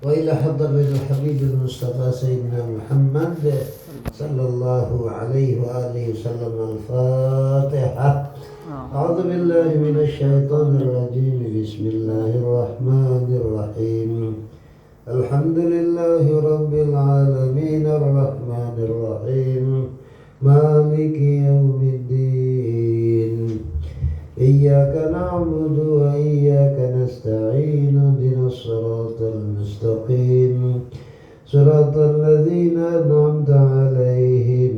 وإلى حضرة الحبيب المصطفى سيدنا محمد صلى الله عليه وآله وسلم. الفاتحة. أعوذ بالله من الشيطان الرجيم. بسم الله الرحمن الرحيم. الحمد لله رب العالمين الرحمن الرحيم مالك يوم الدين. إياك نعبد وإياك نستعين. اهدنا الصراط المستقيم صراط الذين أنعمت عليهم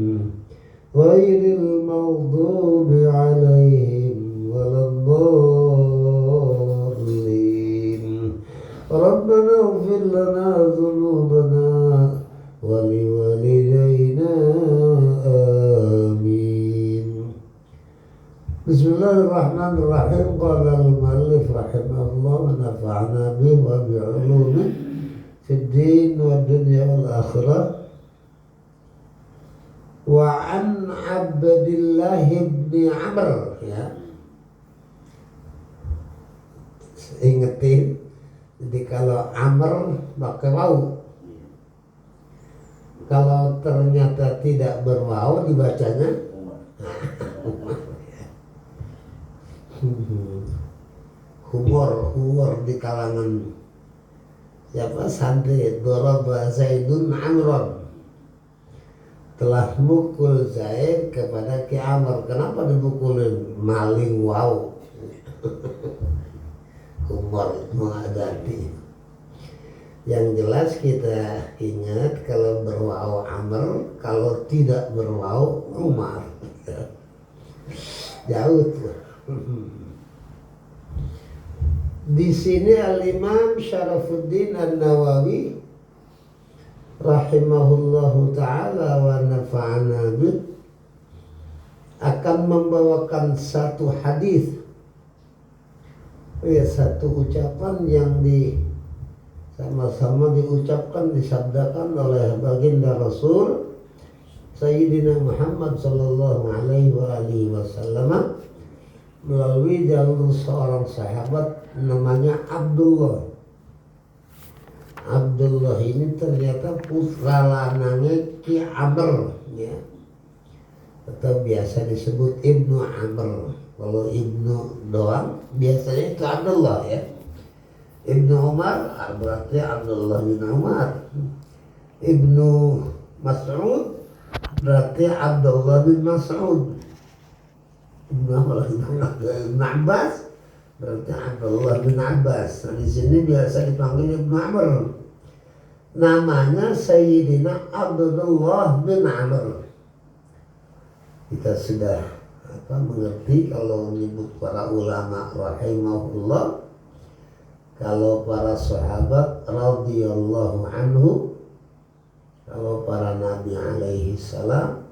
غير المغضوب عليهم ولا الضالين. ربنا اغفر لنا ذنوبنا ولوالدينا آمين. Bismillahirrahmanirrahim. Qala al-muallif rahimahullah wa nafa'ana bihi wa bi'ulumihi fid din wa dunya wal akhirah. Wa an Abdillah bin Amr, ya. Ingetin, jadi kalau Amr pakai waw. Kalau ternyata tidak berwaw dibacanya humor di kalangan siapa santri. Daraba Zaidun Amron, telah mukul Zaid kepada Ki Amr. Kenapa dipukulin? Maling wow. Humor menghadapi. Yang jelas kita ingat kalau berwaw Amr, kalau tidak berwaw Umar. Jauh tuh. Di sini Al-Imam Syarafuddin An-Nawawi rahimahullahu ta'ala wa nafa'ana bih akan membawakan satu hadis, satu ucapan yang sama-sama diucapkan, disabdakan oleh baginda Rasul Sayyidina Muhammad sallallahu alaihi wa alihi wasallam melalui jalur seorang sahabat namanya Abdullah. Abdullah ini ternyata putra lanangnya Ki Amr, ya, atau biasa disebut Ibnu Amr. Kalau Ibnu doang biasanya itu Abdullah, ya. Ibnu Umar berarti Abdullah bin Umar. Ibnu Mas'ud berarti Abdullah bin Mas'ud. Ibnu Abbas berarti Abdullah bin Abbas. Nah, di sini biasa dipanggil Ibnu Amr. Namanya Sayyidina Abdullah bin Amr. Kita sudah mengerti kalau menyebut para ulama rahimahullah, kalau para sahabat radhiyallahu anhu, kalau para nabi alaihi salam,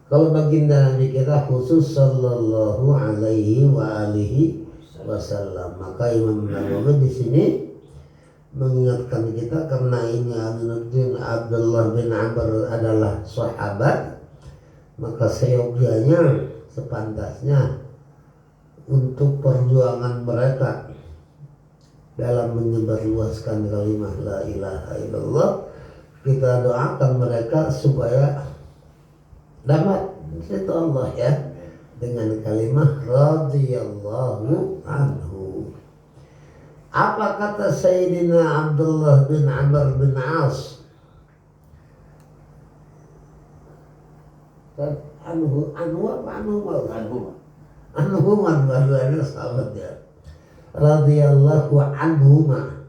kalau baginda Nabi kita khusus sallallahu alaihi wa alihi wasallam. Maka Imam Nawawi di sini mengingatkan kita karena ini Aminuddin Abdullah bin Amr adalah sahabat, maka seyogyanya sepantasnya untuk perjuangan mereka dalam menyebarluaskan kalimat la ilaha illallah, kita doakan mereka supaya dapat itu Allah, ya, dengan kalimat radhiyallahu anhu. Apa kata Sayyidina Abdullah bin Amr bin As? Anhu apa anhuma dua-duanya sahabat, ya. Radhiyallahu anhuma.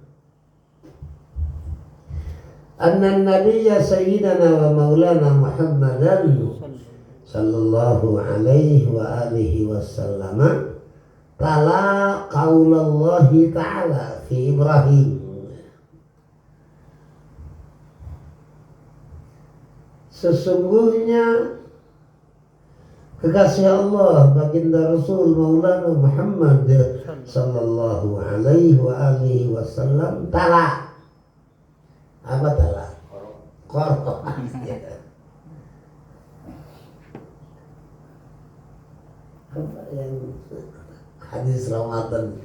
Anna nabiyya sayyidana wa maulana Muhammadan sallallahu alaihi wa alihi wasallam tala qaulallahi ta'ala fi Ibrahim. Sesungguhnya kekasih Allah baginda Rasul Maulana Muhammad sallallahu alaihi wa alihi wasallam tala. Apa tala? Qur'an. Apa yang hadis Ramadan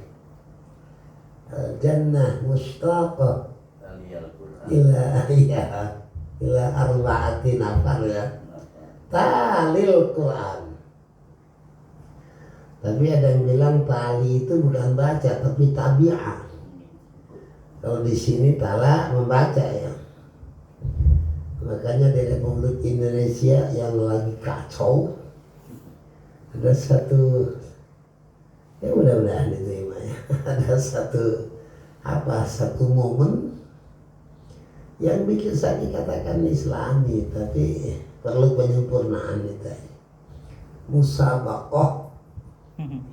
Jannah mustaqah Aliyal Quran. ila arba'ati nafar ya. Talil Quran. Tapi ada yang bilang tali itu bukan baca tapi tabi'ah. Kalau di sini tala membaca ya. Makanya di Republik Indonesia yang lagi kacau ada satu, ya mudah-mudahan diterima ya. Ada satu momen yang bisa dikatakan Islami tapi perlu penyempurnaan itu. Musabaqah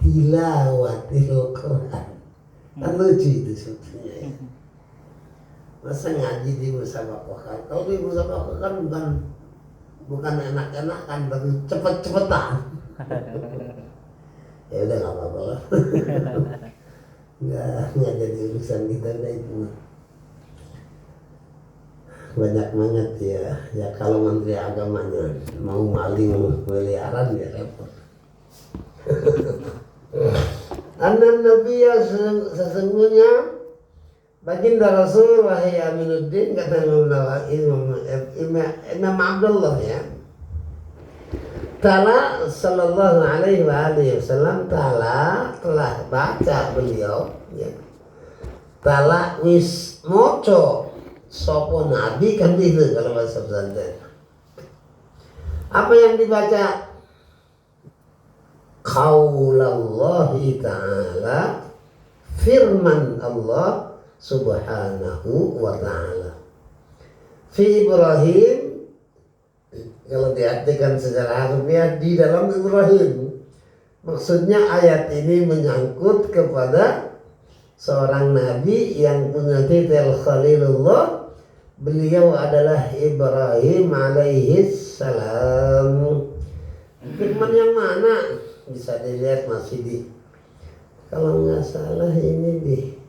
tilawatil Quran. Kan lucu itu sebetulnya ya. Masa ngaji di musabaqah kan? Kalau di musabaqah kan bukan enak-enakan tapi cepet-cepetan. Ya udah nggak apa-apa lah. nggak jadi urusan kita udah itu. Banyak banget ya kalau menteri agamanya mau maling miliaran ya repot. Anan Nabiya sesungguhnya baginda Rasul wahai Aminuddin kata Imam Abdullah ya. Ta'ala sallallahu alaihi wasallam telah baca beliau ya. Ta'ala wis moco sopo nabi kan gitu kalau bahasa pesantren. Apa yang dibaca? Qaulallahi ta'ala, firman Allah subhanahu wa ta'ala. Fi Ibrahim, kalau diartikan secara harfiah di dalam Ibrahim. Maksudnya ayat ini menyangkut kepada seorang nabi yang punya titel Khalilullah. Beliau adalah Ibrahim alaihi salam. Firman yang mana? Bisa dilihat masih di, kalau nggak salah ini di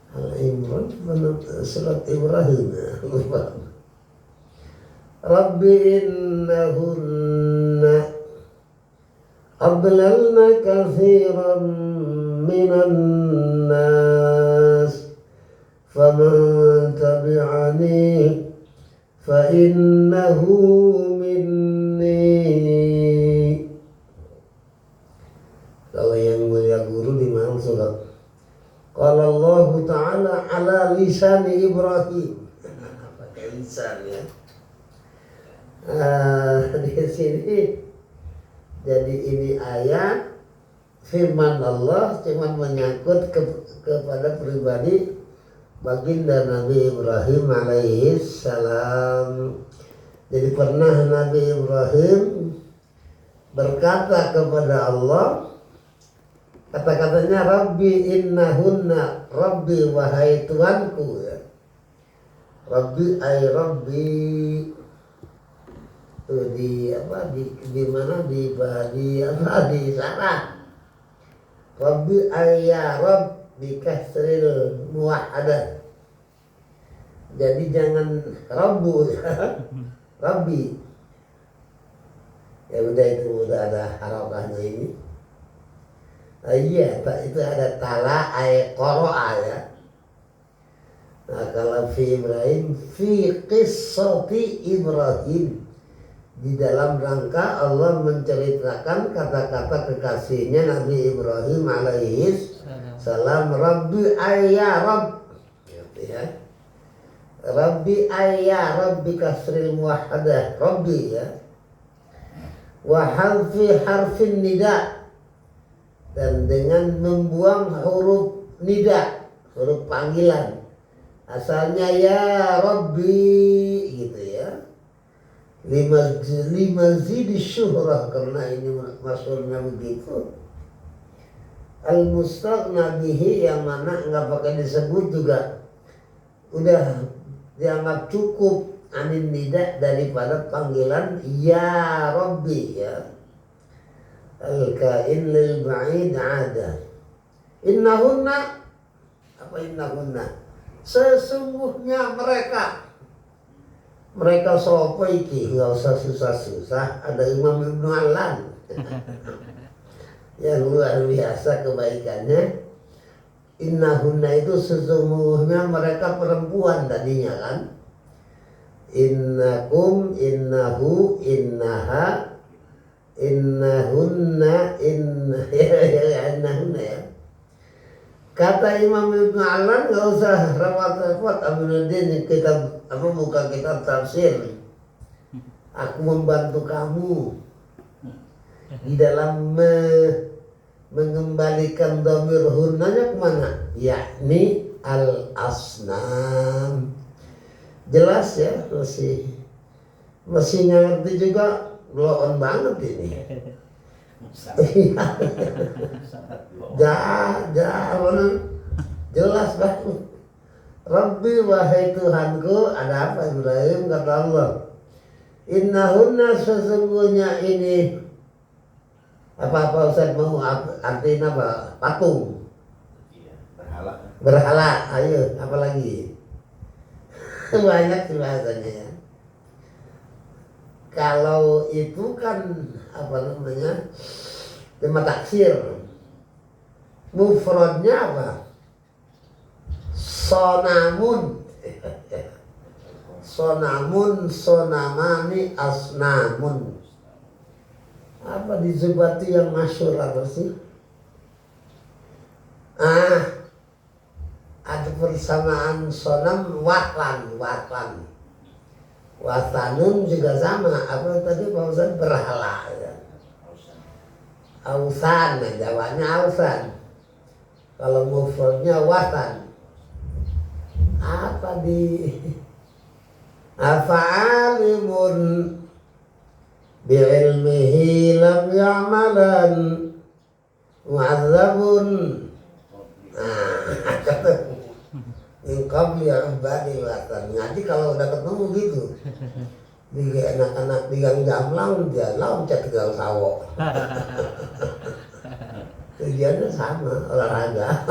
Al-Imran surat Ibrahim, lupa. Rabbi innahunna adlalna katsiran minan nas faman tabi'ani fa innahu minni. Kalau yang mulia guru di mana surat? Qala Allah Ta'ala ala lisan Ibrahim. Pakai lisan ya. Di sini jadi ini ayat firman Allah cuma menyangkut kepada pribadi baginda Nabi Ibrahim alaihi salam. Jadi pernah Nabi Ibrahim berkata kepada Allah, kata-katanya Rabbi innahunna, Rabbi wahai Tuhanku ya. Rabbi ay Rabbi itu di mana di sana. Rabbi ay ya Rabb bi kasril muwahhadah. Jadi jangan Rabbu ya. Rabbi. Ya udah itu udah ada harokahnya ini. Iya, itu ada tala ay qara'a ya. Nah, kalau fi Ibrahim fi qissati Ibrahim, di dalam rangka Allah menceritakan kata-kata kekasihnya Nabi Ibrahim alaihi salam. Rabbi ayya Rabb gitu ya. Rabbi ayya Rabbi kasril muwahhadah, Rabbi ya. Wa harfi harfin nida, dan dengan membuang huruf nida, huruf panggilan. Asalnya ya Rabbi gitu ya. Lima zidi syuhrah, karena ini maksudnya begitu. Al-mustaghna bihi, yang mana enggak pakai disebut juga udah dianggap cukup anin nida daripada panggilan ya Rabbi ya. Al-kain lil ba'id ada. Innahunna, apa innahunna? Sesungguhnya mereka sopo iki, nggak usah susah-susah. Ada Imam Ibnu Alan yang luar biasa kebaikannya. innahunna itu sesungguhnya mereka perempuan tadinya kan. Innakum, innahu, innaha, innahunna, innahunna ya. Kata Imam Ibn Alan, nggak usah repot-repot Aminuddin kitab buka kitab tafsir. Aku membantu kamu di dalam mengembalikan dhamir hunnanya kemana? Yakni al-asnam. Jelas ya, masih ngerti juga, blow on banget ini. Jelas banget. Rabbi wahai Tuhanku, ada apa Ibrahim? Kata Allah, innahunna sesungguhnya ini apa Ustaz mau artinya apa? Patung. Berhala. Ayo, apa lagi? Banyak sih bahasanya ya. Kalau itu kan apa namanya? Tema taksir. Mufradnya apa? Sonamun. Sonamun, sonamani, asnamun. Apa disebati yang masyhur apa sih? Ada persamaan sonam watan. Watanun juga sama. Apa tadi Pak Ustaz? Berhala ya. Ausan, Jawanya ausan. Kalau mufradnya watan. Apa di afa'alimun bi'ilmihi lam ya'malan mu'adzabun. Ingkab ya ibadi watan. Ngaji kalau udah ketemu gitu. Di anak-anak di gang Jamlang dia loncat ke gang Sawo. Tujuannya sama, olahraga.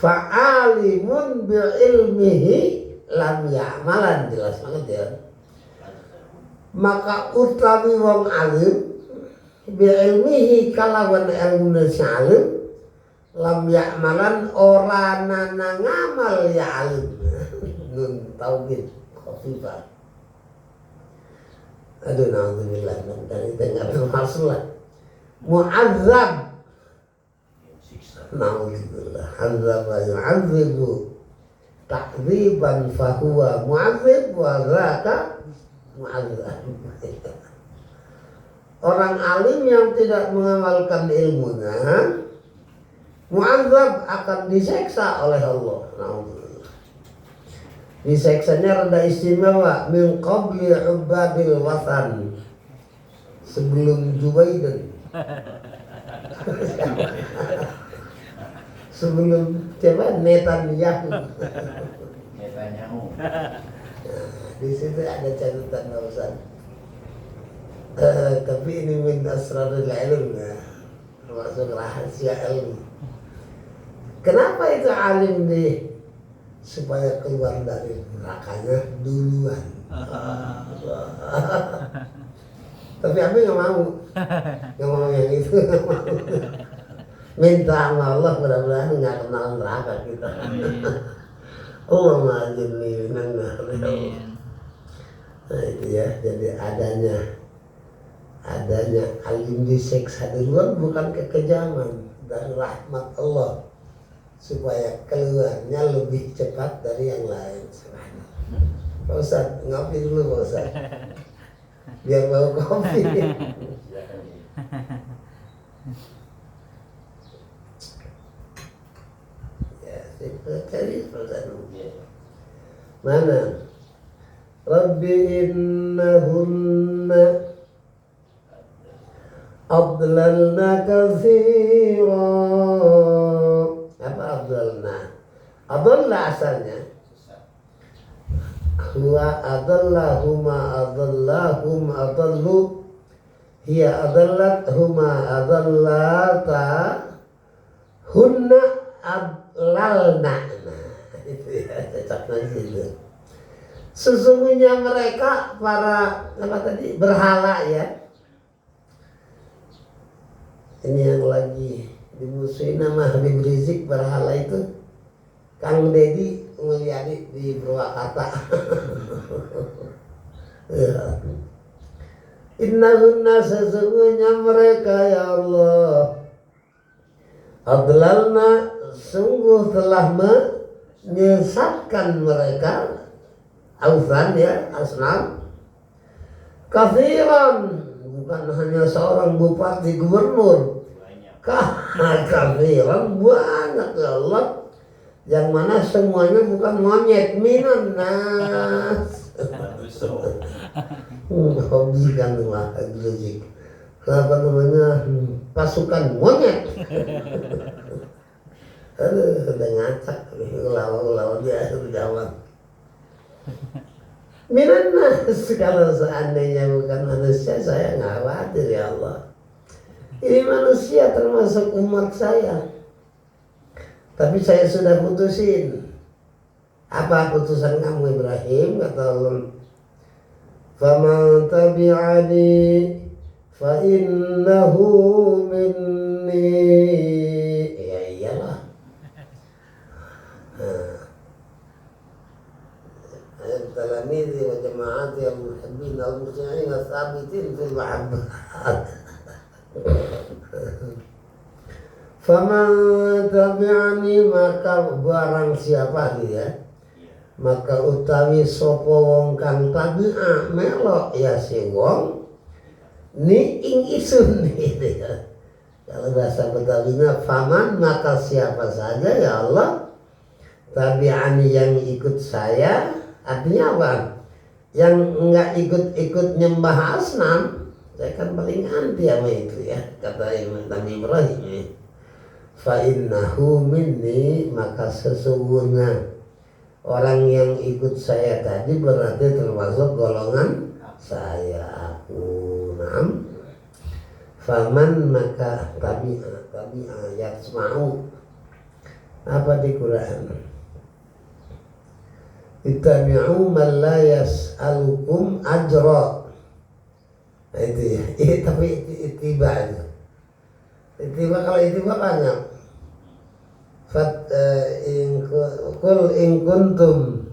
Fa'alimun bi'ilmihi lam ya'malan, jelas banget ya. Maka utawi wong alim bi'ilmihi kalawan ilmu salim lam ya'malan ora nana ngamal ya alim. Nun tauhid khafifah. Aduh na'udzubillah dari dengar termasuk lah. Mu'azzab. Na'udzubillah. Azaba yu'azzibu takdziban fahuwa mu'azzib wa zaka mu'azzab. Orang alim yang tidak mengamalkan ilmunya mu'azzab akan diseksa oleh Allah. Na'udzubillah. Diseksanya rendah istimewa min qabli ubadil watan, sebelum Jubaiden. Sebelum coba Netanyahu. Di situ ada catatan Ustaz. Tapi ini min asrarul ilm ya, termasuk rahasia ilmu. Kenapa itu alim nih? Supaya keluar dari nerakanya duluan. Tapi Abi nggak mau yang itu, nggak mau. Minta sama Allah mudah-mudahan nggak kenal neraka kita. Allahumma ajirni minan nar. Nah itu ya, jadi adanya alim disiksa duluan bukan kekejaman, dari rahmat Allah supaya keluarnya lebih cepat dari yang lain. Pak Ustaz, ngopi dulu Pak Ustaz, biar bau kopi. Ya, cari Pak Ustaz. Mana? Rabbi innahunna adlalna katsira. Apa adlalna? Adalla asalnya huwa adallahuma adallahum adallu hiya adallat huma adallata hunna adlalna. Itu ya, cocoknya gitu. Sesungguhnya mereka para apa tadi berhala ya. Ini yang lagi dimusuhin nama Habib Rizik berhala itu Kang Dedi Mulyadi di Purwakarta. Ya. Innahunna sesungguhnya mereka ya Allah adlalna sungguh telah menyesatkan mereka ausan ya asnam kafiran bukan hanya seorang bupati gubernur kafiran banyak ya Allah yang mana semuanya bukan monyet minan nas. Hobi kan lah Rizik apa namanya pasukan monyet. Aduh udah ngacak lawan dia jawab minan nas. Kalau seandainya bukan manusia saya nggak khawatir ya Allah, ini manusia termasuk umat saya, tapi saya sudah putusin. Apa putusan kamu Ibrahim? Kata Allah, faman tabi'ani fa innahu minni. Ya iyalah. Talamizi wa jama'ati al-muhibbin al-muslimin as-sabitin fil mahabbah. Faman tabi'ani maka barang siapa dia, maka utawi sapa wong kang tabi'a melok ya si wong ni ing isun gitu ya. Kalau bahasa Betawinya faman maka siapa saja ya Allah tabi'ani yang ikut saya, artinya apa? Yang enggak ikut-ikut nyembah asnam, saya kan paling anti sama itu ya, kata Nabi Ibrahim ya. Fa innahu minni maka sesungguhnya orang yang ikut saya tadi berarti termasuk golongan saya aku. Naam. Faman maka tabi'a yasma'u apa di Quran? Ittabi'u man la yas'alukum ajra. Nah, itu ya. Tapi itiba itu. Itiba kalau itiba banyak. Qul in kuntum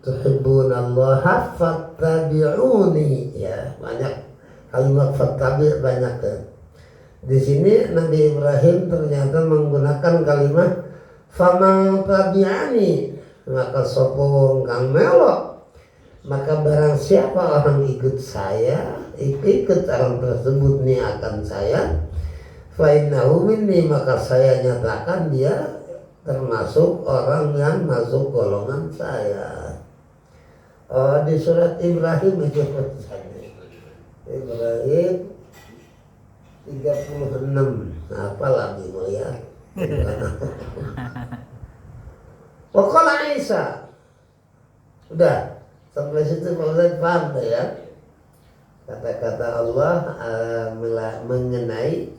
tuhibbunallaha fattabi'uni. Ya, banyak kalimat fattabi' banyak kan. Di sini Nabi Ibrahim ternyata menggunakan kalimat faman tabi'ani maka sapa wong kang melok, maka barang siapa orang ikut saya, ikut orang tersebut nih akan saya, fa innahu minni maka saya nyatakan dia termasuk orang yang masuk golongan saya. Oh, di surat Ibrahim itu Ibrahim 36 apa lagi mulia. Waqala Isa. Udah sampai situ Pak Ustaz paham ya? Kata-kata Allah mengenai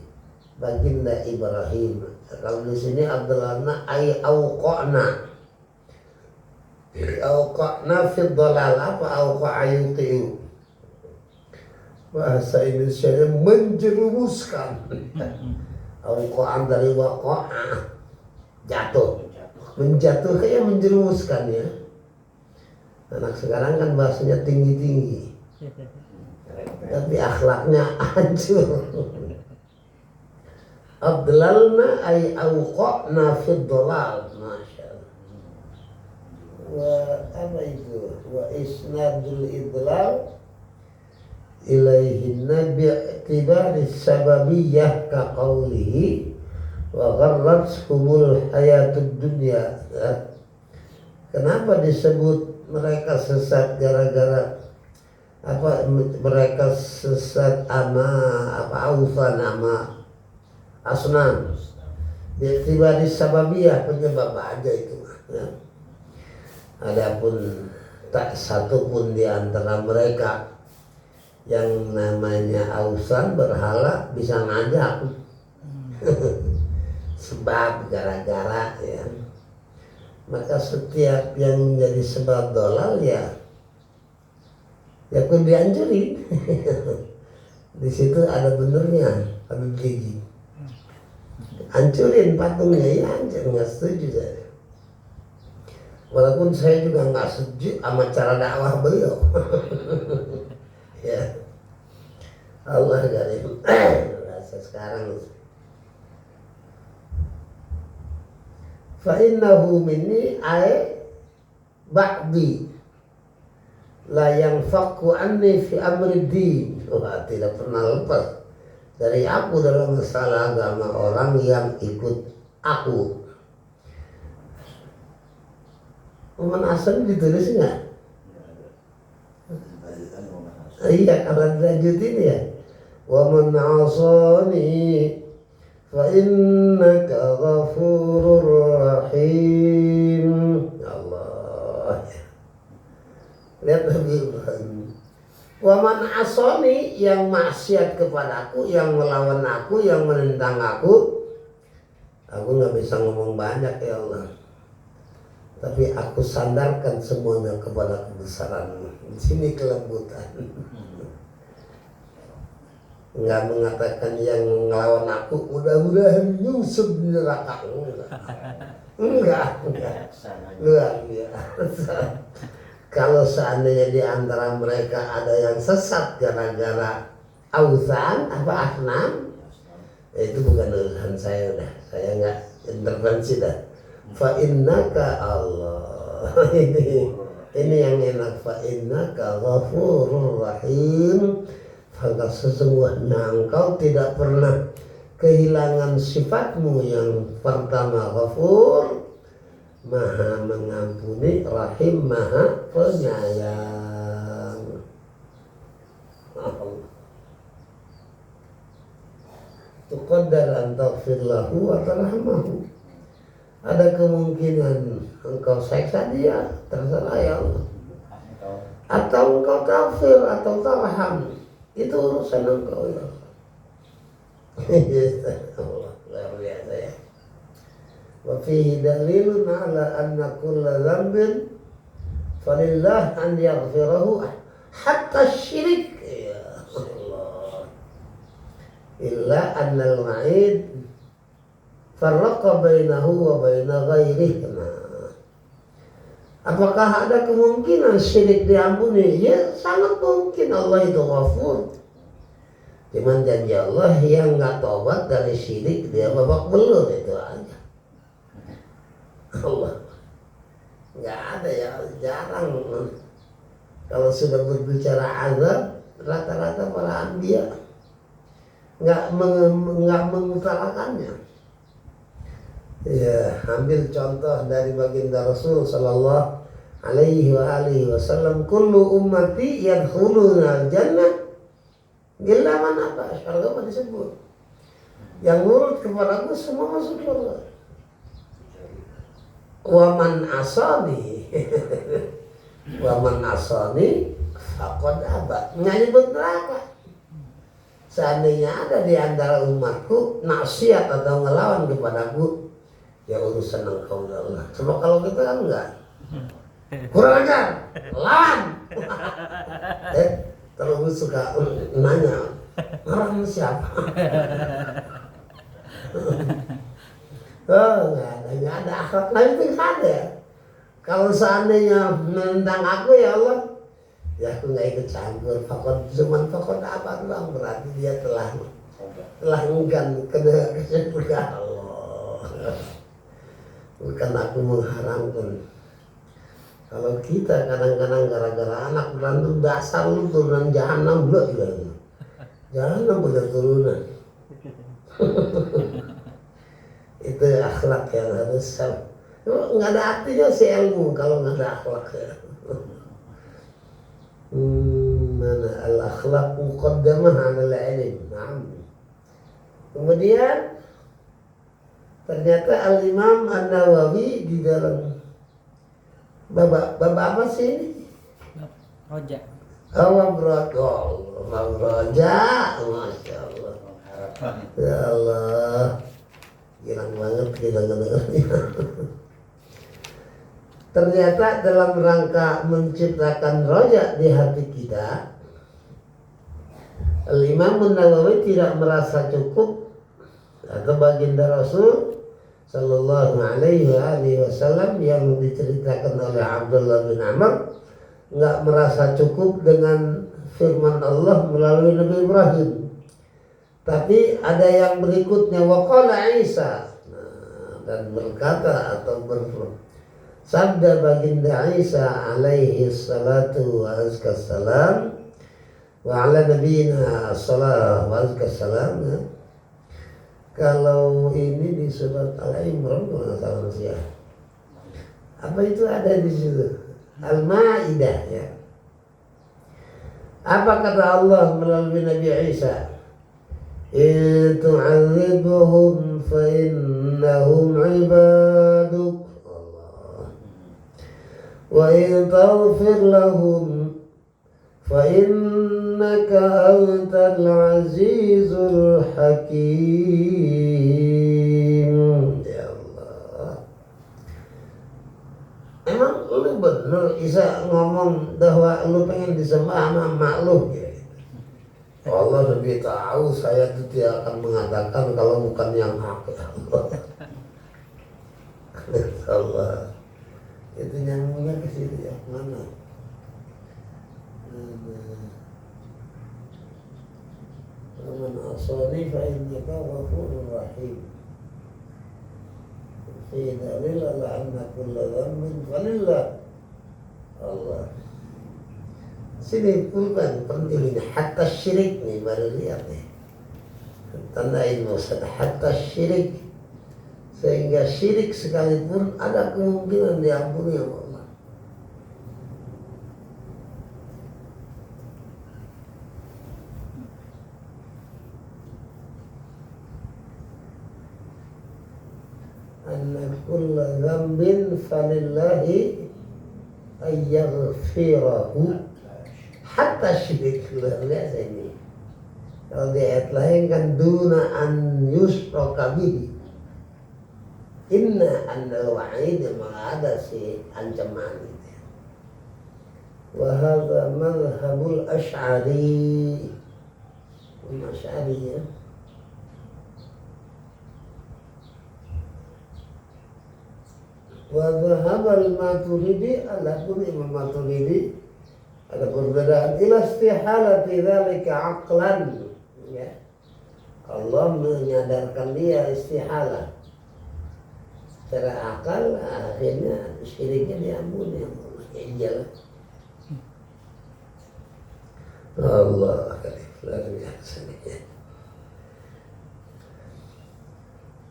baginda Ibrahim. Kalau di sini Abdullahna ay auqana. Auqana fi dhalal apa auqa'ayutiu. Bahasa Indonesia menjerumuskan. Auqa'an dari waqa'a jatuh. Menjatuh kayak menjerumuskan ya. Anak sekarang kan bahasanya tinggi-tinggi. Tapi akhlaknya hancur. Adlalna ay awqa'na fid dhalal. Masyaallah. Wa apa itu? Wa isnadul idlal ilaihinna bi'tibari sababiyyah ka qawlihi wa gharrathumul hayatud dunya. Kenapa disebut mereka sesat gara-gara apa? Mereka sesat ama apa ausan ama asnam. Bi'tibari sababiyah penyebab aja itu ya. Adapun tak satu pun di antara mereka yang namanya ausan berhala bisa ngajak. Sebab gara-gara ya, maka setiap yang menjadi sebab dolal ya pun dianjurin. Di situ ada benernya, ada gigi. hancurin patungnya, ya hancur, nggak setuju saya. Walaupun saya juga nggak setuju sama cara dakwah beliau. Ya, Allah garim. Rasa sekarang fa innahu minni ay ba'di la yanfaqu anni fi amri din. Tidak pernah lepas dari aku dalam masalah agama orang yang ikut aku. Oman Asam ditulis nggak? Iya, kalau dilanjutin ya. Wa man 'asani fa innaka ghafurur rahim. Allah. Lihat Nabi Ibrahim. Wa man 'asani, yang maksiat kepadaku, yang melawan aku, yang menentang aku nggak bisa ngomong banyak ya Allah. Tapi aku sandarkan semuanya kepada kebesaran-Mu. Di sini kelembutan. Enggak mengatakan yang ngelawan aku mudah-mudahan nyusup di neraka. Enggak. Luar biasa. Kalau seandainya di antara mereka ada yang sesat gara-gara ausan apa asnam, itu bukan urusan saya udah. Saya enggak intervensi dah. Fa innaka Allah. Ini yang enak. Fa innaka ghafurur rahim. Maka sesungguhnya engkau tidak pernah kehilangan sifatmu yang pertama ghafur, maha mengampuni, rahim maha penyayang. Tuqaddar an taghfir lahu wa tarhamahu. Ada kemungkinan engkau seksa dia, terserah ya Allah. Atau engkau taghfir atau tarham. Itu urusan engkau ya Allah. Luar biasa ya. Wa fihi dalilun ala anna kulla dhanbin falillah an yaghfirahu hatta syirik ya Allah. Illa anna al-wa'id farraqa bainahu wa baina ghairihi. Apakah ada kemungkinan syirik diampuni? Ya sangat mungkin, Allah itu ghafur. Cuman janji Allah yang nggak tobat dari syirik dia babak belur, itu aja. Allah nggak ada ya, jarang. Kalau sudah berbicara azab, rata-rata para anbiya nggak mengutarakannya. Ya, ambil contoh dari baginda Rasul sallallahu alaihi wasallam, kullu ummati yadkhuluna al-jannah illa man aba. Surga apa disebut? Yang nurut kepadaku semua masuk surga. Wa man asani wa man asani faqad aba. Nyebut neraka. Seandainya ada di antara umatku maksiat atau ngelawan kepadaku, ya urusan engkau Allah. Sebab kalau kita kan enggak, kurang ajar, lawan. Terus suka nanya, orang siapa? Oh, enggak ada akhlak lain itu enggak ada. Kalau seandainya menentang aku ya Allah, ya aku enggak ikut campur. Cuman fakon apa doang, berarti dia telah enggan kena surga Allah. Bukan aku mengharamkan. Kalau kita kadang-kadang gara-gara anak berantem, dasar lu turunan jahanam belum gitu. Jahanam udah turunan. Itu akhlak yang harus nggak ada artinya si ilmu kalau nggak ada akhlak ya. Mana al-akhlaq muqaddamah 'ala al-ilm. Kemudian ternyata Al-Imam An-Nawawi di dalam bab apa sih ini? Roja. Roja, Masya Allah. Ya Allah, girang banget kita dengarnya. Ternyata dalam rangka menciptakan roja di hati kita, Al-Imam An-Nawawi tidak merasa cukup atau baginda Rasul Sallallahu Alaihi Wasallam yang diceritakan oleh Abdullah bin Amr nggak merasa cukup dengan firman Allah melalui Nabi Ibrahim, tapi ada yang berikutnya waqala Isa, dan berkata atau bersabda baginda Isa alaihi salatu wa azkassalam wa ala nabiyina sallallahu wa azkassalam. Kalau ini di surat Al-Imran kalau nggak salah ya. Apa itu ada di situ? Al-Maidah ya. Apa kata Allah melalui Nabi Isa? In tu'adzibhum fa innahum ibaduk. Allah. Wa in taghfir lahum fa innaka antal azizul hakim. Ya Allah. Emang lu bener Isa ngomong bahwa lu pengen disembah sama mak lu ya? Allah lebih tahu, saya itu tidak akan mengatakan kalau bukan yang hak ya Allah. Allah. Itu nyambungnya ke situ ya, mana? ومن عصاني فإنك غفور رحيم في دليل على أن كل ذنب فلله. Allah. Sini pulpen penting ini, hatta syirik nih baru lihat nih. Tandain Ustaz, hatta syirik, sehingga syirik sekalipun ada kemungkinan diampuni oleh Allah. Anna kulla dzambin falillahi ayyaghfirahu hatta syirik. Luar biasa ini. Kalau di ayat lain kan duna an yushraka bihi. Inna anna wa'id, malah ada si ancaman itu. Wa hadza madhhabul Asy'ari. Asy'ari ya. Wa dhahabal Maturidi, adapun Imam Maturidi ada perbedaan ila istihalati dzalika aqlan ya. Allah menyadarkan dia istihalah secara akal, akhirnya syiriknya diampuni. Ya iyalah. Allah luar biasa ya.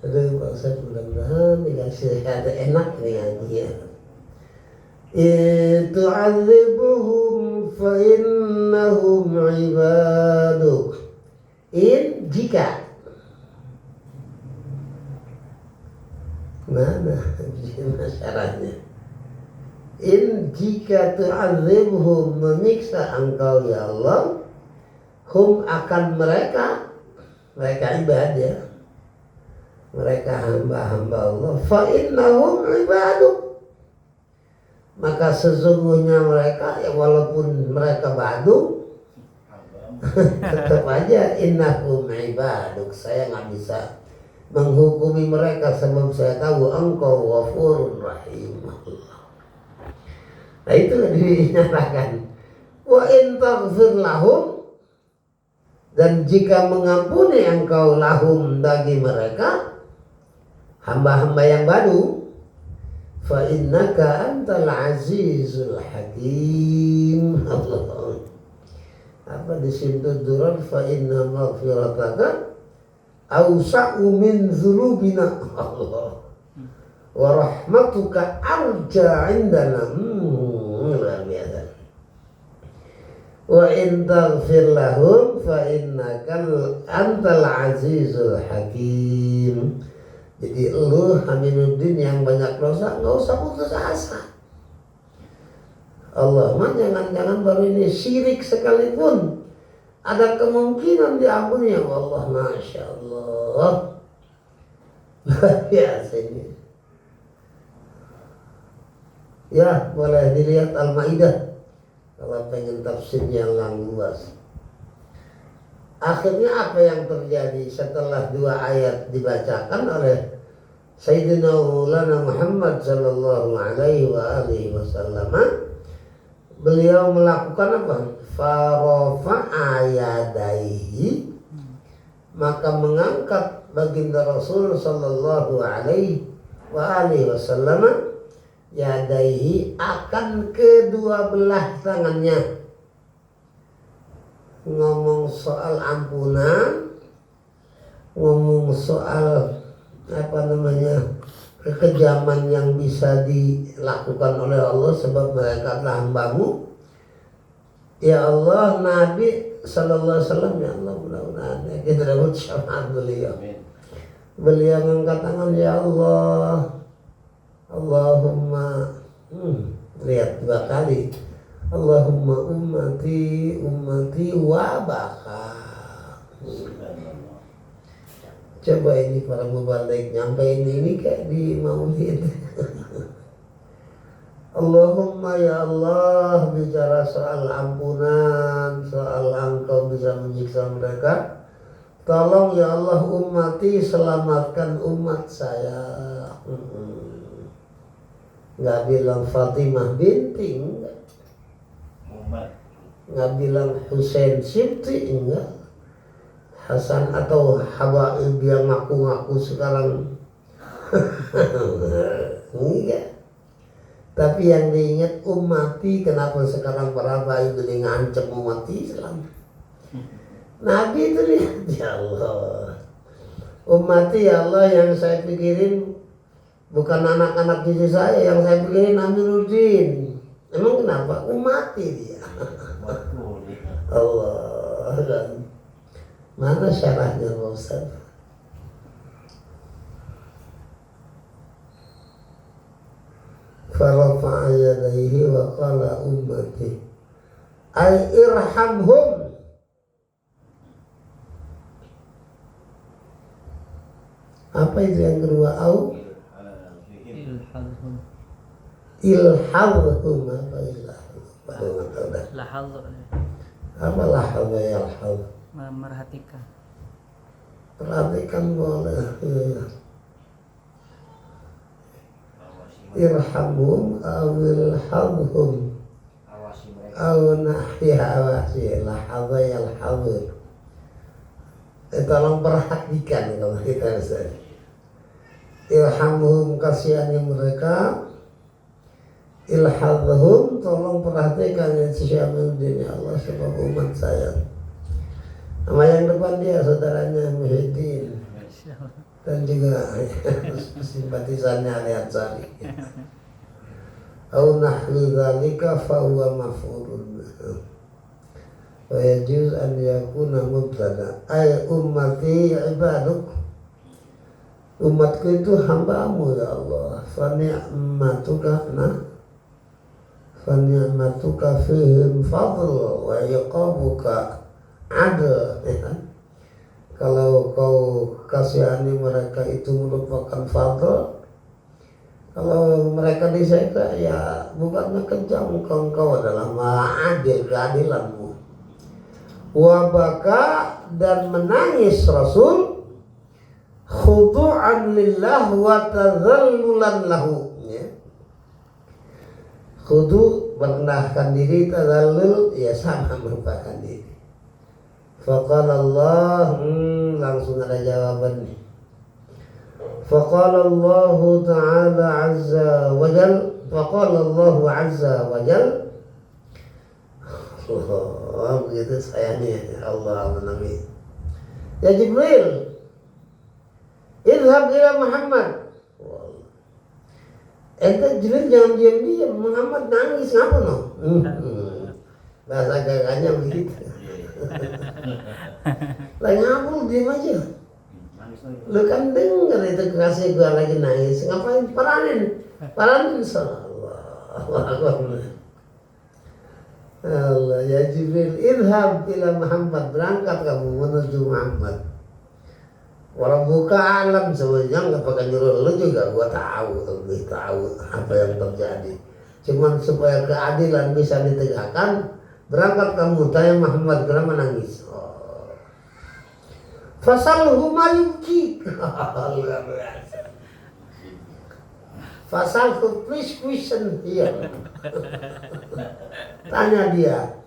Aduh Pak Ustaz, mudah-mudahan dikasih ada enak nih ngaji ya. In tu'adzibuhum fa innahum ibaduk. In jika. Mana syaratnya? In jika tu'adzibuhum, menyiksa engkau ya Allah, hum akan mereka ibad ya. Mereka hamba-hamba Allah, fa innahum ibaduk, maka sesungguhnya mereka ya, walaupun mereka badu tetap aja innahum ibaduk, saya nggak bisa menghukumi mereka sebab saya tahu engkau ghafurur rahim. Nah itu dinyatakan wa in taghfir lahum, dan jika mengampuni engkau lahum bagi mereka hamba-hamba yang badu, fa innaka antal azizul hakim. Allah. Apa di situ duran fa inna maghfirataka awsa'u min dzunubina. Allah. Wa rahmatuka arja indana. Luar biasa. Wa in taghfir lahum fa innaka antal azizul hakim. Jadi lu Hamiduddin yang banyak dosa nggak usah putus asa. Allah mah jangan-jangan baru ini syirik sekalipun ada kemungkinan diampuni ya Allah. Masya Allah. Luar biasa ini. Ya boleh dilihat Al-Maidah kalau pengen tafsirnya yang luas. Akhirnya apa yang terjadi setelah dua ayat dibacakan oleh Sayyidina Maulana Muhammad sallallahu alaihi wa alihi wasallam, beliau melakukan apa? Farafa'a yadaihi, maka mengangkat baginda Rasul sallallahu alaihi wa alihi wasallam yadaihi, akan kedua belah tangannya. Ngomong soal ampunan, ngomong soal kekejaman yang bisa dilakukan oleh Allah sebab mereka adalah hambamu. Ya Allah, Nabi sallallahu alaihi wasallam, ya Allah, mudah-mudahan kita dapat syafaat beliau. Beliau mengangkat tangan, ya Allah, Allahumma, lihat dua kali, Allahumma ummati wa baka. Coba ini para mubalik nyampein ini kayak di maulid. Allahumma ya Allah, bicara soal ampunan, soal engkau bisa menyiksa mereka. Tolong ya Allah, ummati, selamatkan umat saya. Nggak bilang Fatimah binti, enggak. Nggak bilang Husain Sibti, enggak. Hasan atau Habaib yang ngaku-ngaku sekarang. Enggak. Tapi yang diingat ummati. Kenapa sekarang para habaib ini ngancam umat Islam? Nabi itu lihat, ya Allah, ummati ya Allah, yang saya pikirin bukan anak-anak cucu saya, yang saya pikirin Amiruddin. Emang kenapa? Ummati dia. Allah. Mana syarahnya Pak Ustaz? Farafa'a yadayhi wa qala ummati ay irhamhum. Apa itu yang kedua? Au ilhamhum. Apa ilhamhum? Apa lahadha yalhadha? Merhatikan. Perhatikan boleh. Irhamhum awilhamhum aw nahya awasi lahadha yalhadha. Tolong perhatikan kalau kita bisa. Irhamhum, kasihani mereka. Ilhadhum, tolong perhatikan ya Syaikhul ya Allah, sebab umat saya. Nama yang depan dia saudaranya Muhyiddin dan juga simpatisannya Ali Ansari. Au nahwi dzalika fa huwa maf'ulun. Wa yajuz an yakuna mubtada ay ummati ibaduk. Umatku itu hambamu ya Allah. Fa ni'matuka fihim fadl wa iqabuka adl, ya. Kalau kau kasihani mereka itu merupakan fadl, kalau mereka diseksa ya bukannya kejam, engkau adalah maha adil, keadilanmu. Wabaka, dan menangis Rasul khudu'an lillah wa tadhallulan lahu, ya. Khudu, merendahkan diri, tadallul ya sama merupakan diri. Faqala Allah, langsung ada jawaban nih. Faqala Allah Ta'ala azza wa jal, faqala Allah azza wa jal. Oh, begitu sayangnya Allah Nabi. Ya Jibril, idhab ila Muhammad. Ente Jibril jangan diam-diam, Muhammad nangis ngapa no? Bahasa gagahnya begitu. Lah ngapul diam aja. Lu kan dengar itu kekasih gua lagi nangis, ngapain paranin sallallahu. Allah, ya Jibril, idhab ila Muhammad, berangkat kamu menuju Muhammad. Warabbuka alam, sebenarnya nggak pakai nyuruh lu juga, gua tahu, lebih tahu apa yang terjadi. Cuman supaya keadilan bisa ditegakkan, berangkat kamu, tanya Muhammad, kenapa nangis? Oh. Fasalhu ma yubki. Luar biasa. Fasalhu, please question here. Tanya dia.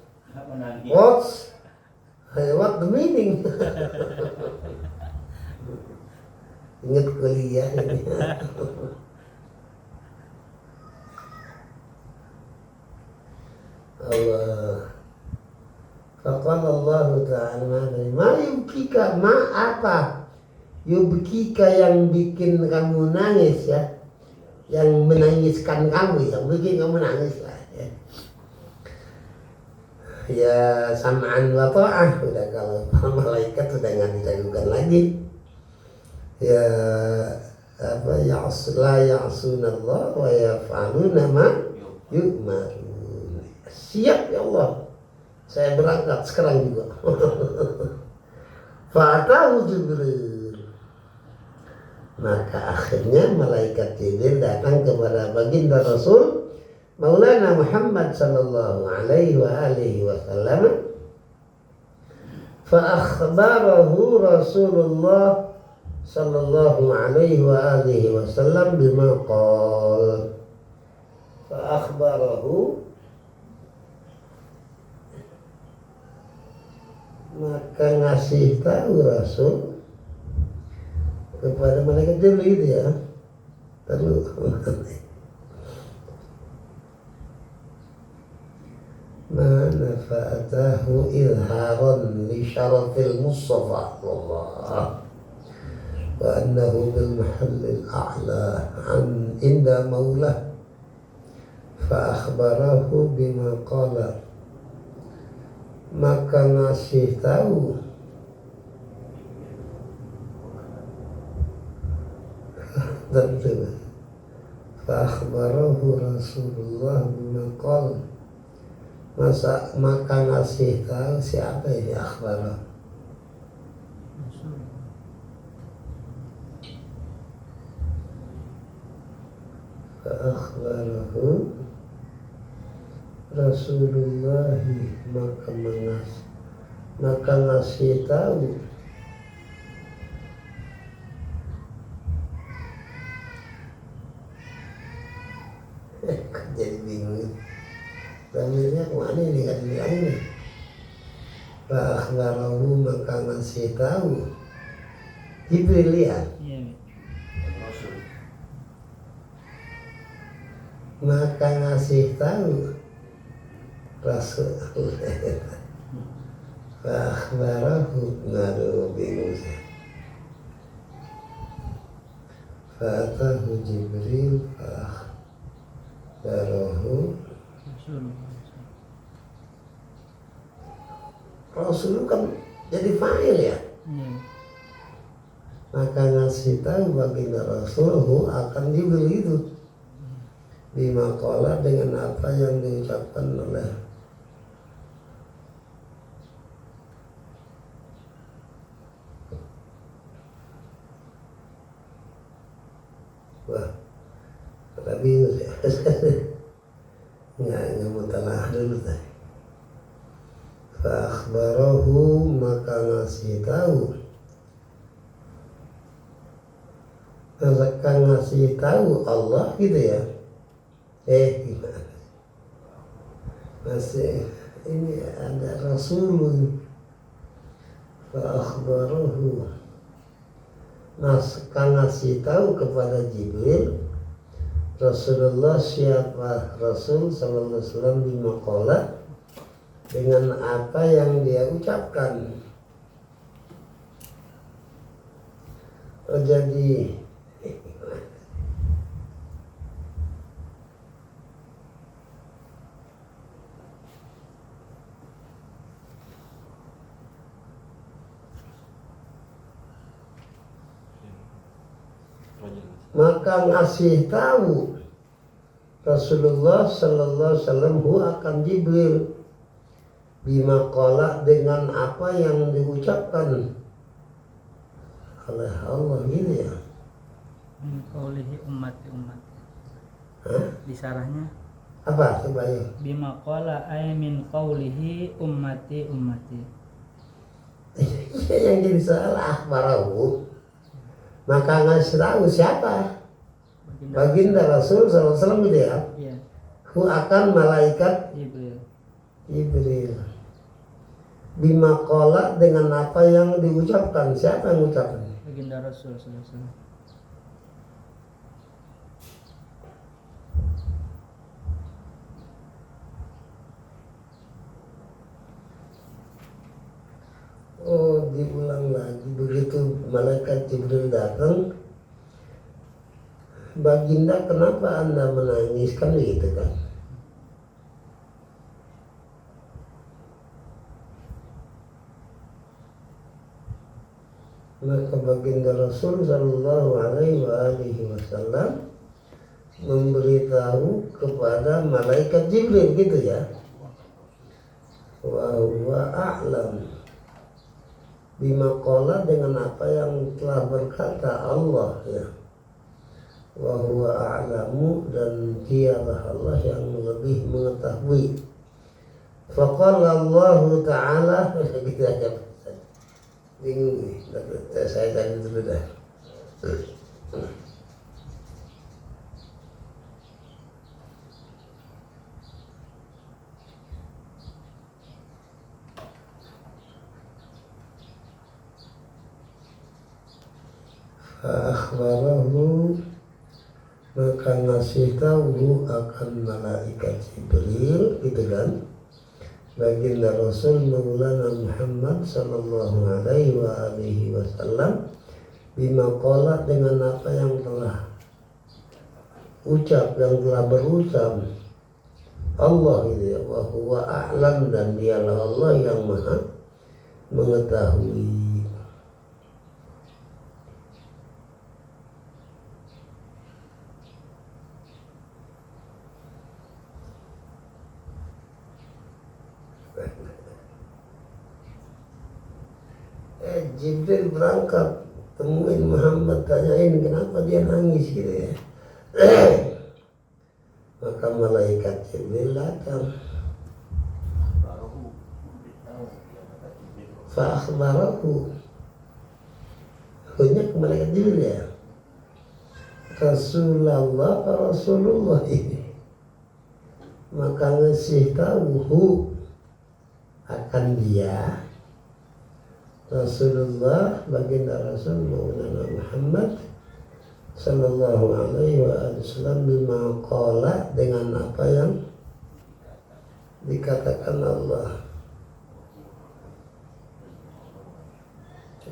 What the meaning? Ingat kuliah ini. Allah. Faqala Allah Ta'ala, ma yubkika, ma apa? Yubkika yang bikin kamu nangis ya. Yang menangiskan kamu, yang bikin kamu nangis lah ya. Ya sam'an wa ta'ah, udah kalau malaikat udah nggak diragukan lagi. Ya apa la ya'sunallah wa yaf'aluna ma yu'marun. Siap ya Allah, saya berangkat sekarang juga. Fa'atahu Jibril, maka akhirnya malaikat Jibril datang kepada baginda Rasul Maulana Muhammad sallallahu alaihi wa alihi wasallam. Fa akhbarahu Rasulullah sallallahu alaihi wa alihi wasallam bima qala. Fa akhbarahu, maka ngasih tahu Rasul kepada malaikat Jibril itu ya. Terus mana fa'atahu ilharan li syarafil Mustafa Allah wa annahu bil mahallil a'la an inda maulah fa akhbarahu bima qala, maka ngasih tahu tentu fa akhbarahu Rasulullah bima qala, maka ngasih tahu siapa ini akhbarah? Fa akhbarahu Rasulullah, maka ngasih tahu jadi bingung. Bangunnya kemana ini kan bilang ini. Fa akhbarahu, maka ngasih tahu Jibril ya. Maka ngasih tahu Rasul. Fa akhbarahu, ngaduh bingung saya. Fa atahu Jibril fa akhbarahu. Rasul kan jadi fa'il ya. Maka ngasih tahu baginda Rasul akan Jibril itu bima qala, dengan apa yang diucapkan oleh bingung ya. Nggak mau telah dulu tadi. Fa akhbarahu, maka ngasih tahu, maka ngasih tahu Allah gitu ya. Gimana masih ini ada Rasul. Fa akhbarahu, maka ngasih tahu kepada Jibril Rasulullah, siapa Rasul sallallahu alaihi wasallam bima qala, dengan apa yang dia ucapkan. Jadi maka ngasih tahu Rasulullah sallallahu alaihi wasallam akan Jibril bima qala, dengan apa yang diucapkan oleh Allah ini ya. Qaulihi ummati. Di sarahnya apa coba ya? Bima qala ay min qaulihi ummati. yang jadi soal akhbarahu, maka ngasih tahu siapa baginda Rasul SAW gitu ya. Iya. Hu akan malaikat Jibril. Bima qala dengan apa yang diucapkan. Siapa yang mengucapkan? Baginda Rasul sallallahu alaihi wasallam. Oh, diulang lagi. Begitu malaikat Jibril datang, baginda kenapa Anda menangis, kan begitu kan? Maka baginda Rasul sallallahu alaihi wasallam memberitahu kepada malaikat Jibril gitu ya. Wa huwa a'lam bima qala dengan apa yang telah berkata Allah ya. Wa huwa a'lamu dan dialah Allah yang lebih mengetahui. Faqala Allah Ta'ala gitu aja. Bingung nih, saya tadi dulu dah. Akhbarahu, maka ngasih tahu akan malaikat Jibril gitu kan, baginda Rasul Maulana Muhammad sallallahu alaihi wasallam bima qala dengan apa yang telah ucap, yang telah berucap Allah gitu ya. Wa huwa a'lam dan dialah Allah yang maha mengetahui. Jibril berangkat temuin Muhammad, tanyain kenapa dia nangis gitu ya. Maka malaikat Jibril datang. Fa'akhbarahu, hanya ke malaikat Jibril ya. Rasulullah ini, maka ngasih tahu akan dia Rasulullah baginda Rasul Maulana Muhammad sallallahu alaihi wasallam bima qala dengan apa yang dikatakan Allah.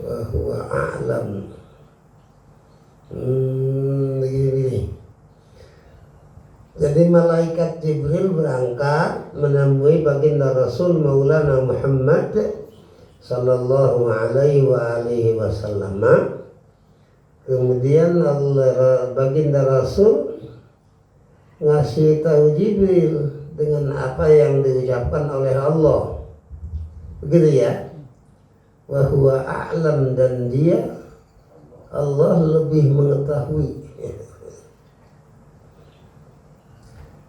Wa huwa a'lam. Begini. Jadi malaikat Jibril berangkat menemui baginda Rasul Maulana Muhammad sallallahu alaihi wasallam. Kemudian baginda Rasul ngasih tahu Jibril dengan apa yang diucapkan oleh Allah. Begitu ya. Wa huwa a'lam dan dia Allah lebih mengetahui.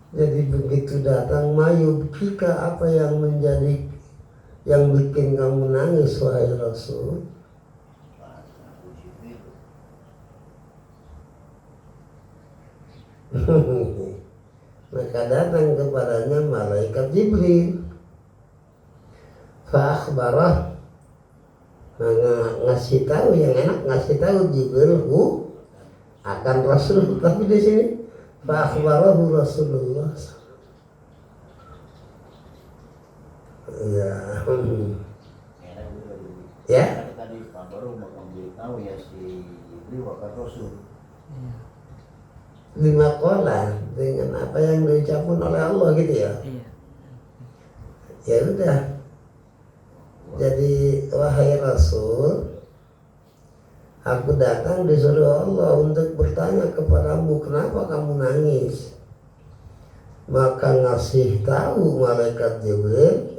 Jadi begitu datang mayubkika, apa yang menjadi yang bikin kamu nangis wahai Rasul? Maka datang kepadanya malaikat Jibril. Fa'akhbarah, ngasih tahu, yang enak ngasih tahu Jibril akan Rasul, tapi di sini fa'akhbarahu Rasulullah. Ya. Ya. Tadi Pak baru mau tahu ya si Jibril akan Rasul. Lima qala, dengan apa yang diucapkan oleh Allah gitu ya. Ya udah. Jadi wahai Rasul, aku datang disuruh Allah untuk bertanya kepadamu, kenapa kamu nangis? Maka ngasih tahu malaikat Jibril,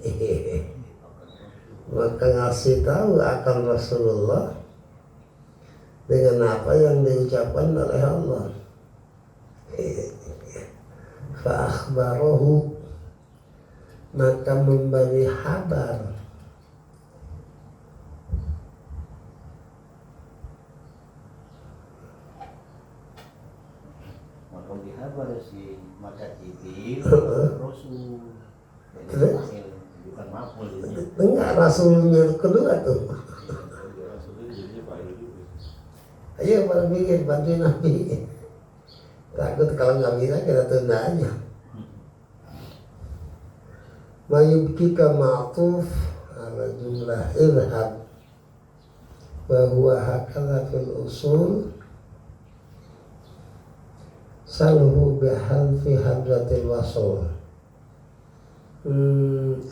maka ngasih tahu akan Rasulullah dengan apa yang diucapkan oleh Allah. Fa'akhbarahu, maka memberi kabar Jibril, Rasul. Terus? Bukan maf'ul ini. Enggak, rasulnya kedua tuh. Ayo pada bikin, bantuin Nabi. Takut kalau nggak bisa kita tunda aja. Mayubkika ma'tuf ala jumlah idhab bahwa hakala fil usul salhu bihalfi hadratil wasol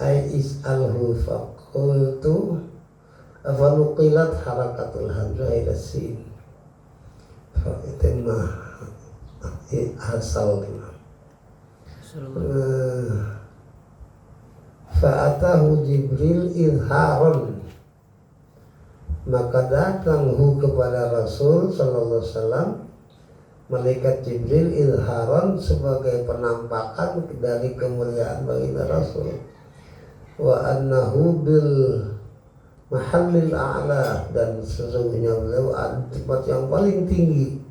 ay is'alhu faqultu afanuqilat harakatul hadra ila sin fa'itimah asal fa'atahu Jibril idharon, maka datanghu kepada Rasul sallallahu alaihi wasallam malaikat Jibril idharon sebagai penampakan dari kemuliaan baginda Rasul, wa annahu bil mahallil a'la, dan sesungguhnya beliau ada tempat yang paling tinggi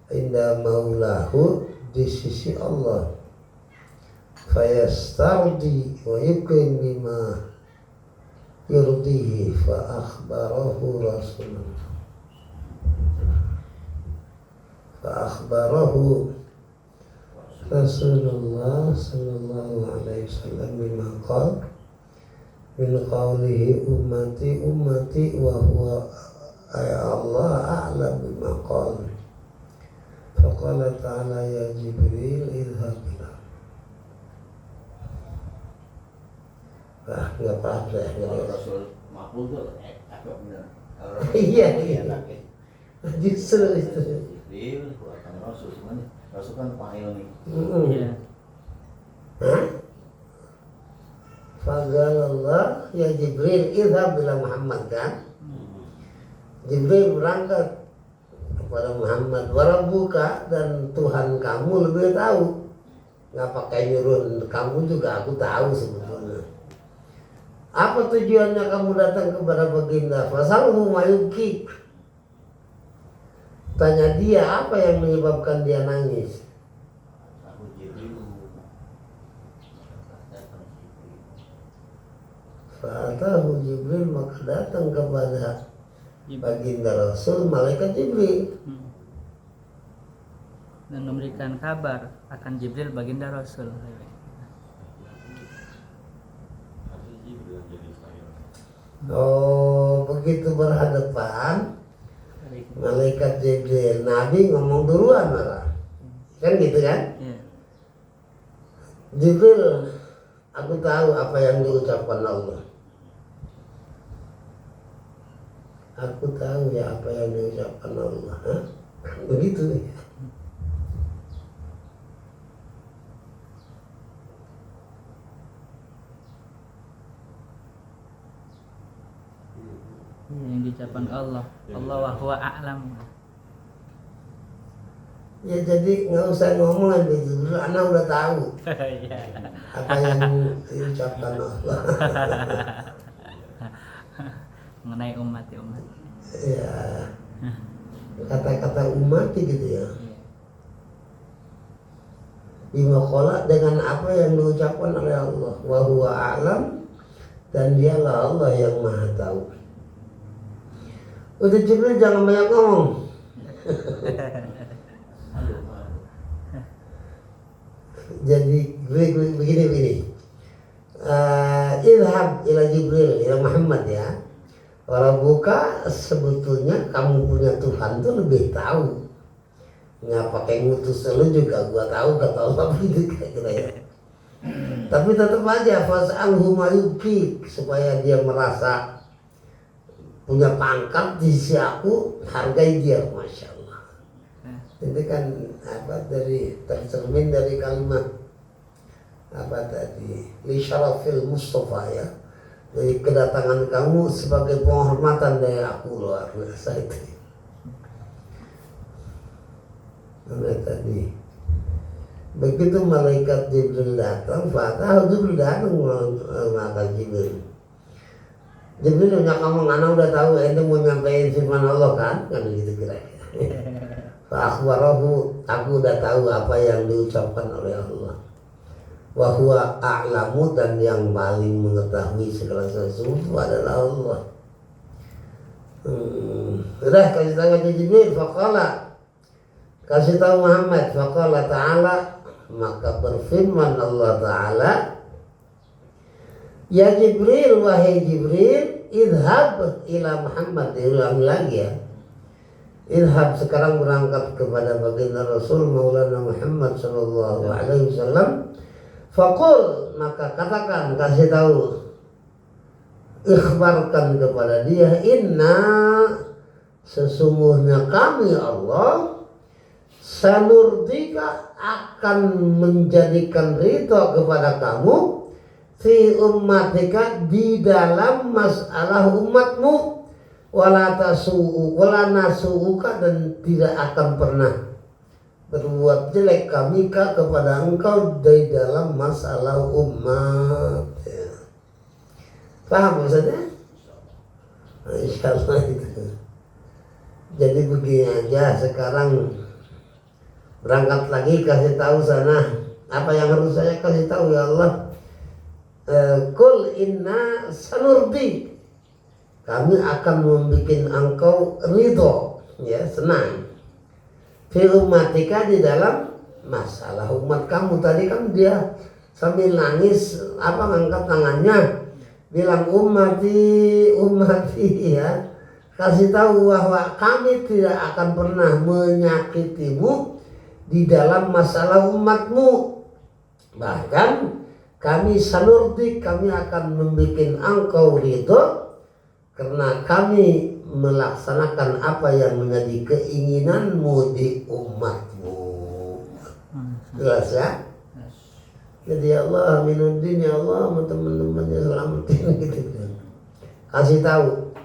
inda maulahu, di sisi Allah. Fayastardi wa yukin bima yurdihi fa akhbarahu Rasulullah sallallahu alaihi wasallam bima qala min qawlihi ummati ummati wa huwa ay Allah a'lam bima qala faqala ta'ala ya Jibril idhab. Nggak apa-apa ya. Kalau Rasul maf'ul tuh agak benar. Iya. Justru itu. Jibril buatan Rasul semuanya. Rasul kan fa'il nih. Iya. Hah? Faqalallah ya Jibril idhab ila Muhammad, kan? Jibril berangkat kepada Muhammad, warabuka, dan Tuhan kamu lebih tahu. Nggak pakai nyuruh kamu juga, aku tahu sebetulnya. Apa tujuannya kamu datang kepada baginda? Fasalhu mayubki. Tanya dia apa yang menyebabkan dia nangis. Aku Jibril. Fa'atahu Jibril, maka datang kepada baginda Rasul malaikat Jibril Dan memberikan kabar akan Jibril baginda Rasul. Oh, begitu berhadapan malaikat Jibril, Nabi ngomong duluan malah. Kan gitu kan? Iya. Jibril, aku tahu apa yang diucapkan Allah. Aku tahu ya apa yang diucapkan Allah. Hah? Begitu. Yang diucapkan Allah. Allah wa huwa a'lam. Ya jadi nggak usah ngomong lebih dulu, anak udah tahu Iya. apa yang diucapkan Allah. Mengenai umat. Ya, kata-kata umat gitu ya. Bima qala, dengan apa yang diucapkan oleh Allah. Wa huwa a'lam, dan dialah Allah yang maha tahu. Udah Jibril jangan banyak ngomong. Jadi begini. Ilham ila Jibril ila Muhammad ya. Warabuka, sebetulnya kamu punya Tuhan tuh lebih tahu. Nggak pakai ngutus lu juga gua tahu, kata Allah begitu kira ya. Tapi tetap aja fas'alhu mayubki, supaya dia merasa punya pangkat di sisi aku, hargai dia, masya Allah. Ini kan apa dari tercermin dari kalimat apa tadi, li syarafil Mustafa ya, dari kedatangan kamu sebagai penghormatan dari aku, luar biasa itu. Mana tadi? Begitu malaikat Jibril datang, Fatah Jibril datang malaikat Jibril. Jibril udah ngomong, anak udah tahu ente mau nyampein firman Allah kan? Kan gitu kira-kira. Fa akhbarahu, aku udah tahu apa yang diucapkan oleh Allah. Wa huwa a'lamu, dan yang paling mengetahui segala sesuatu adalah Allah. Udah kasih tahu aja Jibril, faqala, kasih tahu Muhammad, faqala ta'ala, maka berfirman Allah Ta'ala, ya Jibril, wahai Jibril, idhab ila Muhammad. Diulangi lagi ya, idhab, sekarang berangkat kepada baginda Rasul Maulana Muhammad sallallahu alaihi wasallam. Faqul, maka katakan, kasih tahu, ikhbarkan kepada dia, inna, sesungguhnya kami Allah, sanurdika, akan menjadikan ridho kepada kamu, fi ummatika, di dalam masalah umatmu, wala nasu'uka, dan tidak akan pernah berbuat jelek kami kepada engkau di dalam masalah umat. Ya. Paham maksudnya? Insya Allah itu. Jadi begini aja, sekarang berangkat lagi, kasih tahu sana apa yang harus saya kasih tahu ya Allah. Kul inna sanurdi, kami akan membuat engkau ridho, ya, senang, fi ummatika, di dalam masalah umat kamu. Tadi kan dia sambil nangis ngangkat tangannya bilang ummati ya, kasih tahu bahwa kami tidak akan pernah menyakitimu di dalam masalah umatmu, bahkan kami sanurdi, kami akan membuat engkau ridho karena kami melaksanakan apa yang menjadi keinginanmu di umatmu. Jelas ya? Jadi ya Allah, minuddin ya Allah, teman-temannya selamatin gitu. Kasih tahu,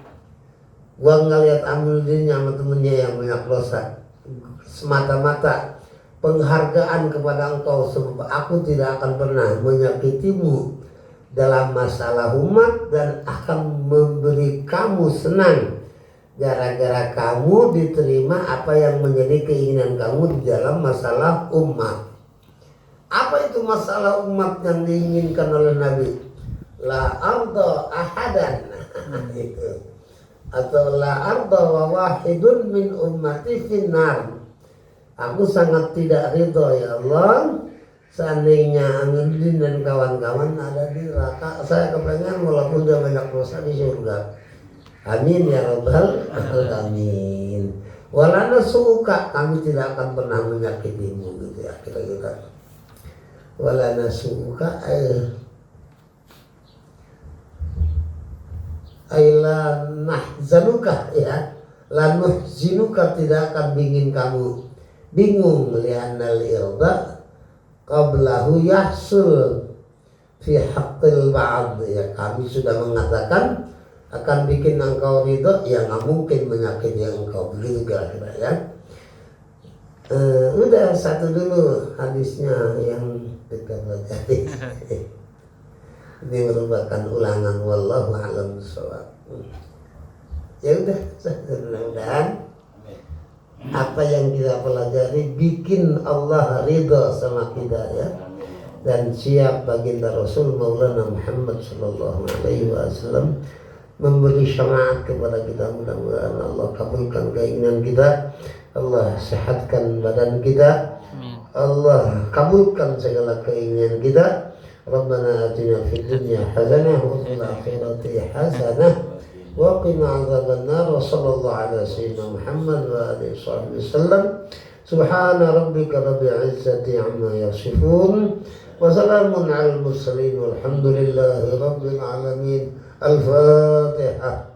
gua ngeliat Aminuddin sama temennya yang banyak dosa, semata-mata penghargaan kepada engkau, sebab aku tidak akan pernah menyakitimu dalam masalah umat dan akan memberi kamu senang gara-gara kamu diterima apa yang menjadi keinginan kamu di dalam masalah umat. Apa itu masalah umat yang diinginkan oleh Nabi? La arda ahadan itu, atau la arda wa wahidun min ummati finnar. Aku sangat tidak ridho ya Allah seandainya Aminuddin dan kawan-kawan ada di neraka. Saya kepengen walaupun dia banyak dosa di surga. Amin ya rabbal alamin. Walana suka, kami tidak akan pernah menyakitimu gitu ya, kira-kira. Walana suka la nahzanuka ya, la nuhzinuka, tidak akan bikin kamu bingung, li'annal irda qablahu yahsul fi haqqil ba'd ya, kami sudah mengatakan akan bikin engkau ridho, yang nggak mungkin menyakiti engkau, begitu kira-kira ya. Udah satu dulu hadisnya yang dekat tadi. Ini merupakan ulangan, wallahu a'lam bishawab. Ya udah, mudah-mudahan apa yang kita pelajari bikin Allah ridha sama kita ya, dan siap baginda Rasul Maulana Muhammad sallallahu alaihi wasallam memberi syafaat kepada kita. Mudah-mudahan Allah kabulkan keinginan kita, Allah sehatkan badan kita, Allah kabulkan segala keinginan kita. Rabbana atina fid dunya hasanah wa fil akhirati hasanah wa qina adzabannar. Wa sallallahu ala sayyidina Muhammad wa alihi wasallam. Subhana rabbika rabbil izzati amma yasifun wa salamun alal mursalin walhamdulillahi rabbil alamin. Al-Fatihah.